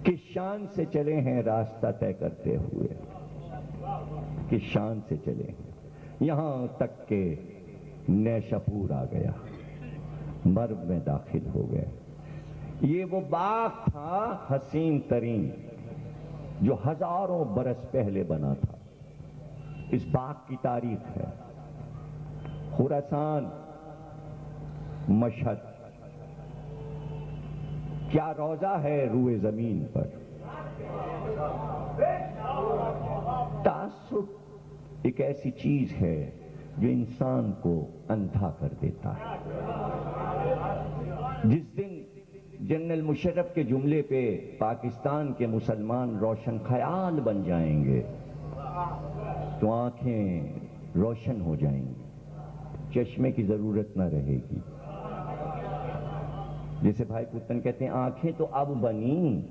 کس شان سے چلے ہیں راستہ طے کرتے ہوئے، کس شان سے چلے ہیں، یہاں تک کہ نیشاپور آ گیا، مرو میں داخل ہو گئے۔ یہ وہ باغ تھا حسین ترین جو ہزاروں برس پہلے بنا تھا۔ اس باغ کی تاریخ ہے خراسان، مشہد، کیا روضہ ہے روئے زمین پر۔ تعصب ایک ایسی چیز ہے جو انسان کو اندھا کر دیتا ہے۔ جس دن جنرل مشرف کے جملے پہ پاکستان کے مسلمان روشن خیال بن جائیں گے تو آنکھیں روشن ہو جائیں گی، چشمے کی ضرورت نہ رہے گی۔ جیسے بھائی پتن کہتے ہیں آنکھیں تو اب بنی،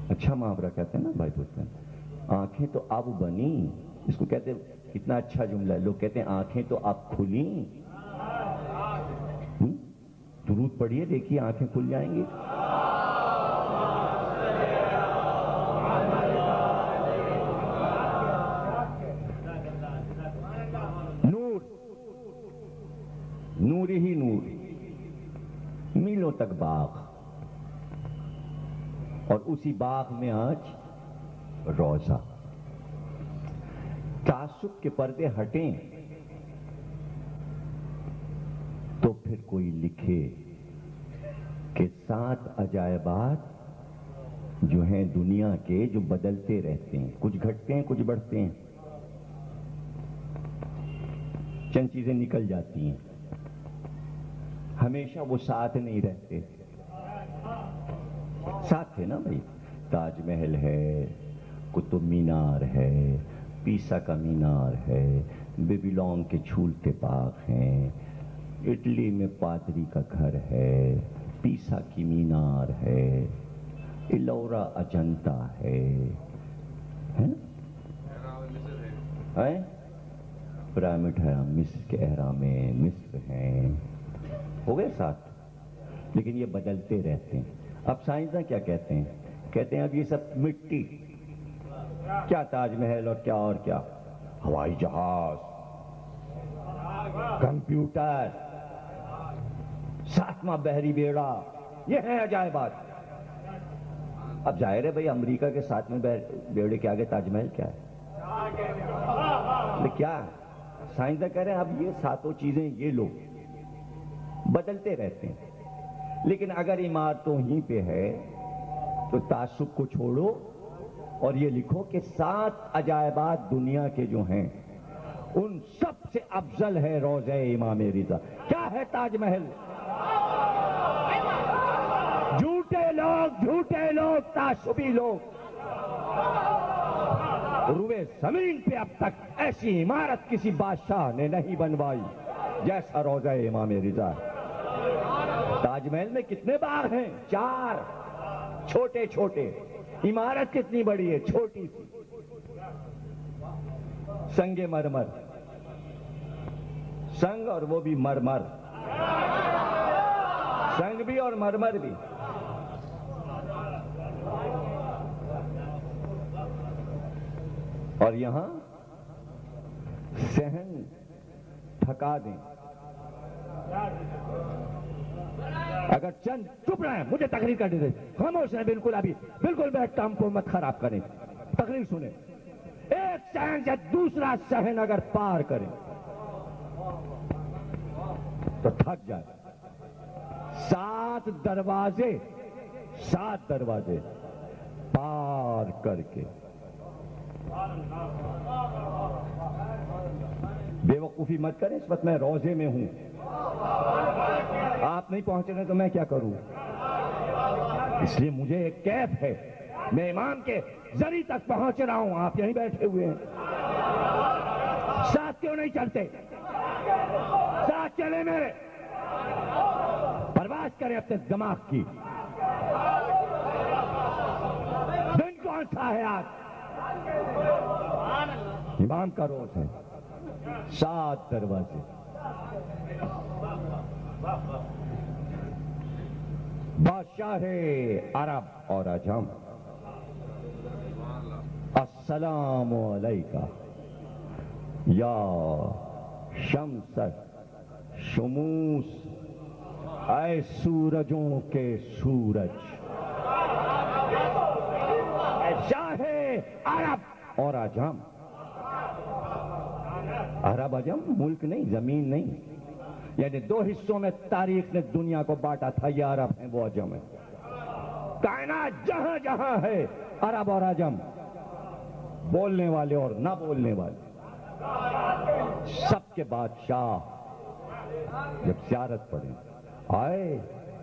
اچھا محاورہ کہتے ہیں نا بھائی پتن، آنکھیں تو اب بنی، اس کو کہتے ہیں اتنا اچھا جملہ ہے، لوگ کہتے ہیں آنکھیں تو اب کھلیں۔ درود پڑھیے دیکھیے آنکھیں کھل جائیں گی۔ نور، نور ہی نور، میلوں تک باغ، اور اسی باغ میں آج روضہ۔ تعصب کے پردے ہٹیں تو پھر کوئی لکھے کہ 7 عجائبات جو ہیں دنیا کے، جو بدلتے رہتے ہیں، کچھ گھٹتے ہیں کچھ بڑھتے ہیں، چند چیزیں نکل جاتی ہیں، ہمیشہ وہ ساتھ نہیں رہتے۔ ساتھ تھے نا بھائی، تاج محل ہے، قطب مینار ہے، پیسا کا مینار ہے، بیبیلون کے جھولتے باغ ہیں، اٹلی میں پادری کا گھر ہے، پیسا کی مینار ہے، ایلورا اجنتا ہے، پیرامڈ ہے، مصر کے اہرام مصر ہیں، ہو گئے ساتھ، لیکن یہ بدلتے رہتے ہیں۔ اب سائنسداں کیا کہتے ہیں؟ کہتے ہیں اب یہ سب مٹی، کیا تاج محل اور کیا ہوائی جہاز، کمپیوٹر، 7واں بحری بیڑا، یہ ہیں عجائبات۔ اب ظاہر ہے بھائی امریکہ کے 7ویں بیڑے کے آگے تاج محل کیا ہے؟ کیا سائنسداں کہہ رہے ہیں اب یہ 7 چیزیں یہ لو، بدلتے رہتے ہیں۔ لیکن اگر عمارتوں ہی پہ ہے تو تعصب کو چھوڑو اور یہ لکھو کہ 7 عجائبات دنیا کے جو ہیں ان سب سے افضل ہے روضہ امام رضا۔ کیا ہے تاج محل؟ جھوٹے لوگ تعصبی لوگ روئے زمین پہ اب تک ایسی عمارت کسی بادشاہ نے نہیں بنوائی جیسا روضہ امام رضا ہے۔ تاج محل میں کتنے باغ ہیں؟ 4، چھوٹے چھوٹے، عمارت کتنی بڑی ہے؟ چھوٹی سی، سنگ مرمر، سنگ اور وہ بھی مرمر، سنگ بھی اور مرمر بھی۔ اور یہاں صحن تھکا دیں، اگر چند چپ رہے ہیں، مجھے تقریر کرنے دیں، خاموش ہیں بالکل، ابھی بالکل بیٹھ ہم کو مت خراب کریں، تقریر سنیں۔ ایک صحن سے دوسرا صحن اگر پار کریں تو تھک جائے۔ 7 دروازے پار کر کے، بے وقوفی مت کریں، اس وقت میں روضے میں ہوں، آپ نہیں پہنچ رہے تو میں کیا کروں؟ اس لیے مجھے ایک کیف ہے، میں امام کے زری تک پہنچ رہا ہوں، آپ یہیں بیٹھے ہوئے ہیں۔ ساتھ کیوں نہیں چلتے؟ ساتھ چلے میرے، پرواز کریں اپنے دماغ کی۔ دن کون سا ہے آج؟ امام کا روز ہے۔ 7 دروازے، بادشاہ عرب اور عجم، السلام علیکہ یا شمس شموس، اے سورجوں کے سورج، اے شاہ عرب اور عجم۔ عرب عجم ملک نہیں، زمین نہیں، یعنی دو حصوں میں تاریخ نے دنیا کو بانٹا تھا، یہ عرب ہیں وہ عجم ہیں۔ کائنات جہاں جہاں ہے عرب اور عجم، بولنے والے اور نہ بولنے والے، سب کے بادشاہ جب زیارت پڑھیں آئے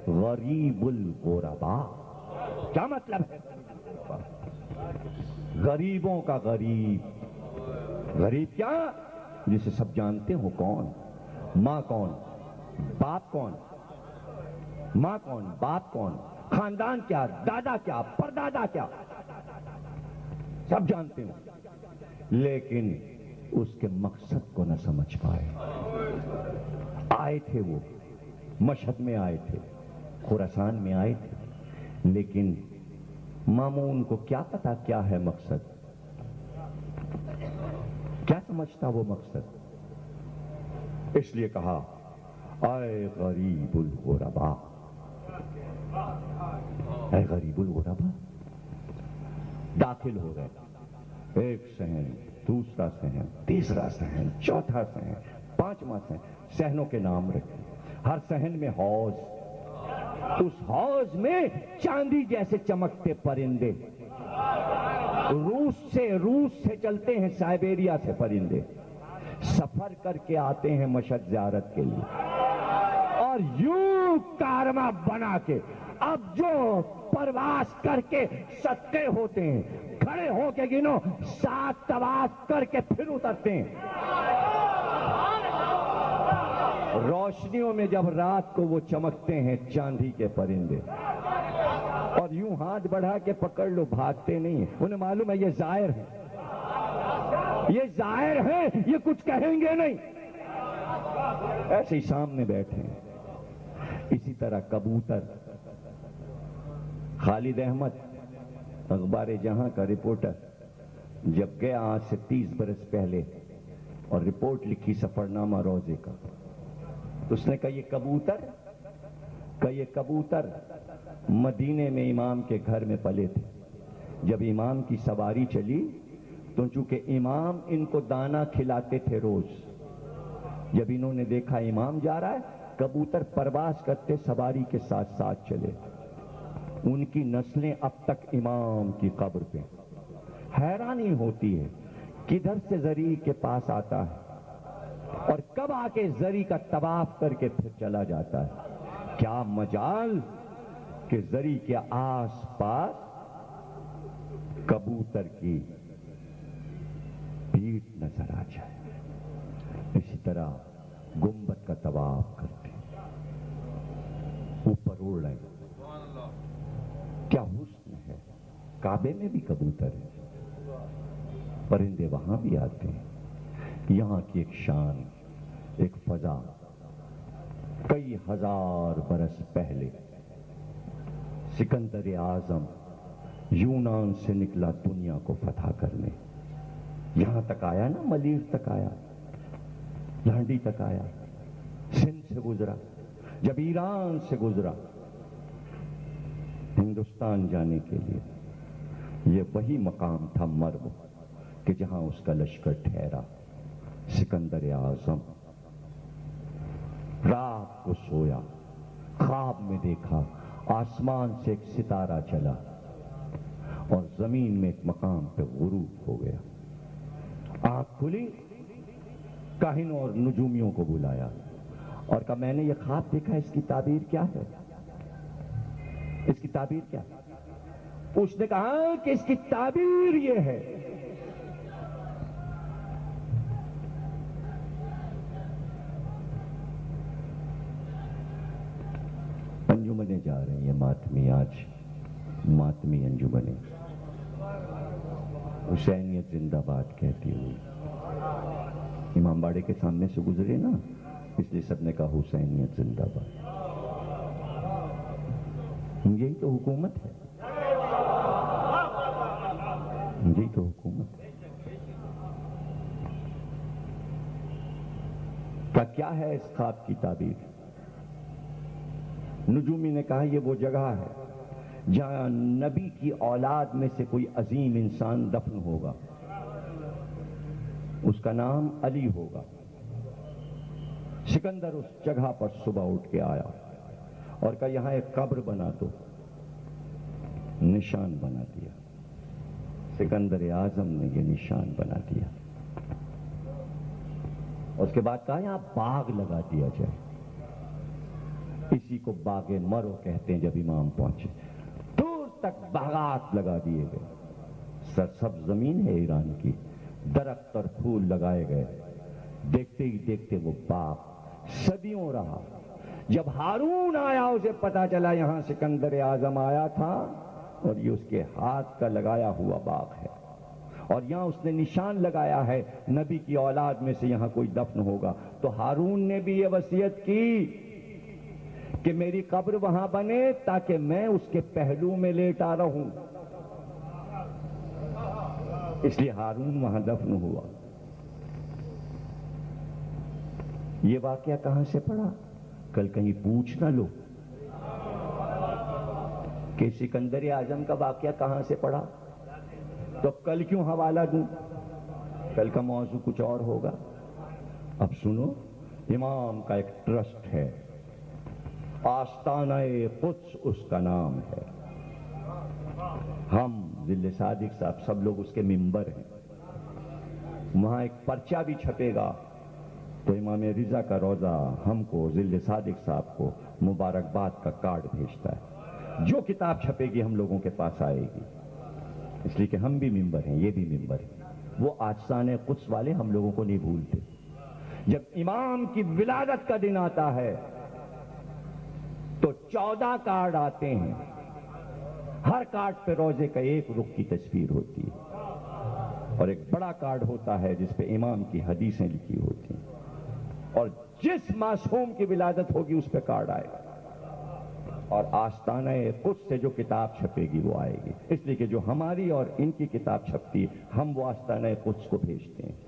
غریب الغربا۔ کیا مطلب ہے غریبوں کا غریب؟ غریب کیا؟ جسے سب جانتے ہو کون؟ ماں کون، باپ کون؟ ماں کون، باپ کون، خاندان کیا، دادا کیا، پردادا کیا، سب جانتے ہو، لیکن اس کے مقصد کو نہ سمجھ پائے۔ آئے تھے وہ مشہد میں، آئے تھے خراسان میں، آئے تھے، لیکن مامون کو کیا پتا کیا ہے مقصد، کیا سمجھتا وہ مقصد؟ اس لیے کہا اے غریب الغربا، اے غریب الغربا۔ داخل ہو گئے، ایک صحن، دوسرا صحن، تیسرا صحن، چوتھا صحن، پانچواں صحن، صحنوں کے نام رکھے، ہر صحن میں حوض، اس حوض میں چاندی جیسے چمکتے پرندے، روس سے چلتے ہیں، سائبیریا سے پرندے سفر کر کے آتے ہیں مشہد زیارت کے لیے، اور یوں کارواں بنا کے اب جو پرواز کر کے صدقے ہوتے ہیں، کھڑے ہو کے گنو 7 طواف کر کے پھر اترتے ہیں۔ روشنیوں میں جب رات کو وہ چمکتے ہیں چاندی کے پرندے، اور یوں ہاتھ بڑھا کے پکڑ لو، بھاگتے نہیں ہیں، انہیں معلوم ہے یہ زائر ہیں، یہ زائر ہیں، یہ کچھ کہیں گے نہیں، ایسے ہی سامنے بیٹھے ہیں۔ اسی طرح کبوتر، خالد احمد اخبار جہاں کا رپورٹر جب گیا آج سے 30 برس پہلے اور رپورٹ لکھی سفر نامہ روزے کا، تو اس نے کہا یہ کبوتر مدینے میں امام کے گھر میں پلے تھے، جب امام کی سواری چلی تو چونکہ امام ان کو دانا کھلاتے تھے روز، جب انہوں نے دیکھا امام جا رہا ہے، کبوتر پرواز کرتے سواری کے ساتھ ساتھ چلے، ان کی نسلیں اب تک امام کی قبر پہ۔ حیرانی ہوتی ہے کدھر سے زری کے پاس آتا ہے اور کب آ کے زری کا طواف کر کے پھر چلا جاتا ہے۔ کیا مجال کہ زری کے آس پاس کبوتر کی پیٹھ نظر آ جائے۔ اسی طرح گنبد کا طواف کرتے، اوپر اڑ رہے، کیا حسن ہے۔ کعبے میں بھی کبوتر ہے، پرندے وہاں بھی آتے ہیں۔ یہاں کی ایک شان، ایک فضا، کئی ہزار برس پہلے سکندر اعظم یونان سے نکلا دنیا کو فتح کرنے، یہاں تک آیا نا، ملیر تک آیا، لانڈی تک آیا، سندھ سے گزرا، جب ایران سے گزرا ہندوستان جانے کے لیے، یہ وہی مقام تھا مرو کہ جہاں اس کا لشکر ٹھہرا۔ سکندر اعظم رات کو سویا، خواب میں دیکھا آسمان سے ایک ستارہ چلا اور زمین میں ایک مقام پہ غروب ہو گیا۔ آنکھ کھلی، کاہنوں اور نجومیوں کو بلایا اور کہا میں نے یہ خواب دیکھا، اس کی تعبیر کیا ہے، اس کی تعبیر کیا ہے؟ اس نے کہا کہ اس کی تعبیر یہ ہے انجمنیں جا رہی ہیں ماتمی، آج ماتمی انجمنیں حسینیت زندہ باد کہتی ہوئی امام باڑے کے سامنے سے گزرے نا، اس لیے سب نے کہا حسینیت زندہ باد۔ یہی تو حکومت ہے، یہی تو حکومت ہے۔ کیا ہے اس خواب کی تعبیر؟ نجومی نے کہا یہ وہ جگہ ہے جہاں نبی کی اولاد میں سے کوئی عظیم انسان دفن ہوگا، اس کا نام علی ہوگا۔ سکندر اس جگہ پر صبح اٹھ کے آیا اور کہا یہاں ایک قبر بنا دو، نشان بنا دیا۔ سکندر اعظم نے یہ نشان بنا دیا۔ اس کے بعد کہا یہاں باغ لگا دیا جائے، اسی کو باغ مرو کہتے ہیں۔ جب امام پہنچے دور تک باغات لگا دیے گئے، سرسبز زمین ہے ایران کی، درخت اور پھول لگائے گئے۔ دیکھتے ہی دیکھتے وہ باغ صدیوں رہا۔ جب ہارون آیا اسے پتا چلا یہاں سکندر اعظم آیا تھا اور یہ اس کے ہاتھ کا لگایا ہوا باغ ہے، اور یہاں اس نے نشان لگایا ہے نبی کی اولاد میں سے یہاں کوئی دفن ہوگا۔ تو ہارون نے بھی یہ وصیت کی کہ میری قبر وہاں بنے تاکہ میں اس کے پہلو میں لیٹا رہوں، اس لیے ہارون وہاں دفن ہوا۔ یہ واقعہ کہاں سے پڑھا؟ کل کہیں پوچھ نہ لو کہ سکندر اعظم کا واقعہ کہاں سے پڑھا، تو کل کیوں حوالہ دوں؟ کل کا موضوع کچھ اور ہوگا۔ اب سنو، امام کا ایک ٹرسٹ ہے، آستانہ قدس اس کا نام ہے۔ ہم ذل صادق صاحب سب لوگ اس کے ممبر ہیں۔ وہاں ایک پرچہ بھی چھپے گا تو امام رضا کا روضہ ہم کو، ذل صادق صاحب کو مبارکباد کا کارڈ بھیجتا ہے۔ جو کتاب چھپے گی ہم لوگوں کے پاس آئے گی، اس لیے کہ ہم بھی ممبر ہیں، یہ بھی ممبر ہیں۔ وہ آستانہ قدس والے ہم لوگوں کو نہیں بھولتے۔ جب امام کی ولادت کا دن آتا ہے تو 14 کارڈ آتے ہیں، ہر کارڈ پہ روضے کا ایک رخ کی تصویر ہوتی ہے، اور ایک بڑا کارڈ ہوتا ہے جس پہ امام کی حدیثیں لکھی ہوتی ہیں، اور جس معصوم کی ولادت ہوگی اس پہ کارڈ آئے گا، اور آستانہ قدس سے جو کتاب چھپے گی وہ آئے گی۔ اس لیے کہ جو ہماری اور ان کی کتاب چھپتی ہے ہم وہ آستانہ قدس کو بھیجتے ہیں۔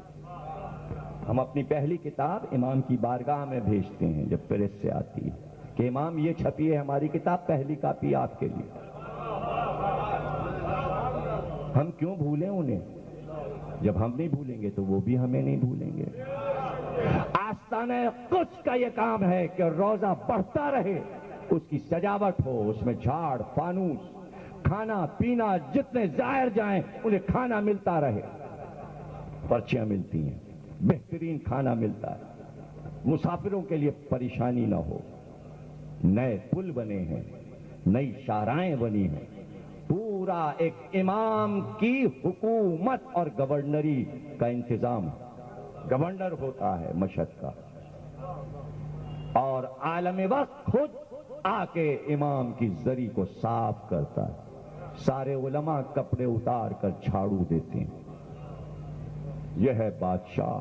ہم اپنی پہلی کتاب امام کی بارگاہ میں بھیجتے ہیں جب پریس سے آتی ہے کہ امام یہ چھپی ہے ہماری کتاب، پہلی کاپی آپ کے لیے۔ ہم کیوں بھولیں انہیں؟ جب ہم نہیں بھولیں گے تو وہ بھی ہمیں نہیں بھولیں گے۔ آستانہ قدس کا یہ کام ہے کہ روزہ بڑھتا رہے، اس کی سجاوٹ ہو، اس میں جھاڑ، فانوس، کھانا پینا، جتنے زائر جائیں انہیں کھانا ملتا رہے، پرچیاں ملتی ہیں، بہترین کھانا ملتا ہے، مسافروں کے لیے پریشانی نہ ہو، نئے پل بنے ہیں، نئی شاہراہیں بنی ہیں، پورا ایک امام کی حکومت اور گورنری کا انتظام۔ گورنر ہوتا ہے مشہد کا، اور عالم وقت خود آ کے امام کی زری کو صاف کرتا ہے۔ سارے علماء کپڑے اتار کر جھاڑو دیتے ہیں۔ یہ ہے بادشاہ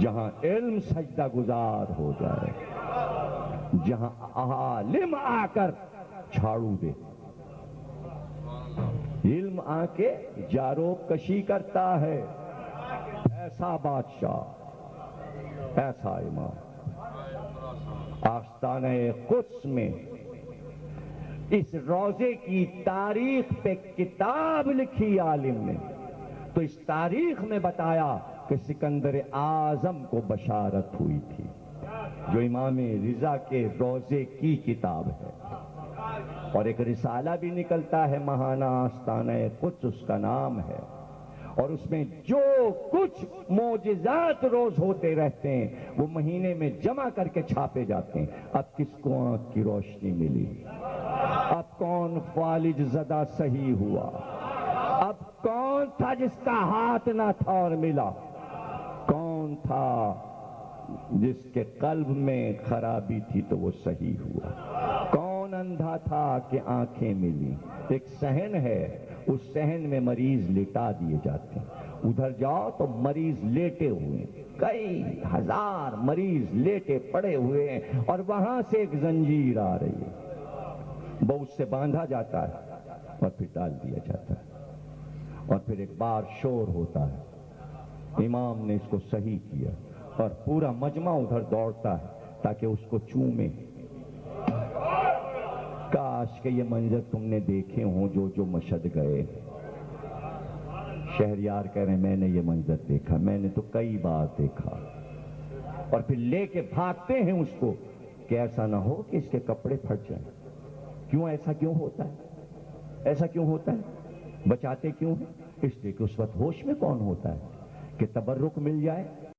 جہاں علم سجدہ گزار ہو جائے، جہاں عالم آ کر جھاڑو دے، علم آ کے جارو کشی کرتا ہے۔ ایسا بادشاہ، ایسا امام۔ آستانہ قدس میں اس روضے کی تاریخ پہ کتاب لکھی عالم نے، تو اس تاریخ میں بتایا کہ سکندر اعظم کو بشارت ہوئی تھی، جو امام رضا کے روضے کی کتاب ہے۔ اور ایک رسالہ بھی نکلتا ہے ماہانہ آستانہ قدس اس کا نام ہے، اور اس میں جو کچھ معجزات روز ہوتے رہتے ہیں وہ مہینے میں جمع کر کے چھاپے جاتے ہیں۔ اب کس کو آنکھ کی روشنی ملی؟ اب کون فالج زدہ صحیح ہوا؟ اب کون تھا جس کا ہاتھ نہ تھا اور ملا؟ کون تھا جس کے قلب میں خرابی تھی تو وہ صحیح ہوا؟ کون اندھا تھا کہ آنکھیں ملی؟ ایک صحن ہے، اس صحن میں مریض لٹا دیے جاتے ہیں، ادھر جاؤ تو مریض لیٹے ہوئے ہیں، کئی ہزار مریض لیٹے پڑے ہوئے ہیں، اور وہاں سے ایک زنجیر آ رہی ہے، وہ اس سے باندھا جاتا ہے اور پھر ڈال دیا جاتا ہے، اور پھر ایک بار شور ہوتا ہے، امام نے اس کو صحیح کیا، اور پورا مجمع ادھر دوڑتا ہے تاکہ اس کو چومے۔ کاش کہ یہ منظر تم نے دیکھے ہوں جو مشہد گئے۔ شہریار کہہ رہے ہیں میں نے یہ منظر دیکھا، میں نے تو کئی بار دیکھا، اور پھر لے کے بھاگتے ہیں اس کو کہ ایسا نہ ہو کہ اس کے کپڑے پھٹ جائیں۔ کیوں ایسا کیوں ہوتا ہے؟ ایسا کیوں ہوتا ہے؟ بچاتے کیوں ہیں؟ اس لیے کہ اس وقت ہوش میں کون ہوتا ہے کہ تبرک مل جائے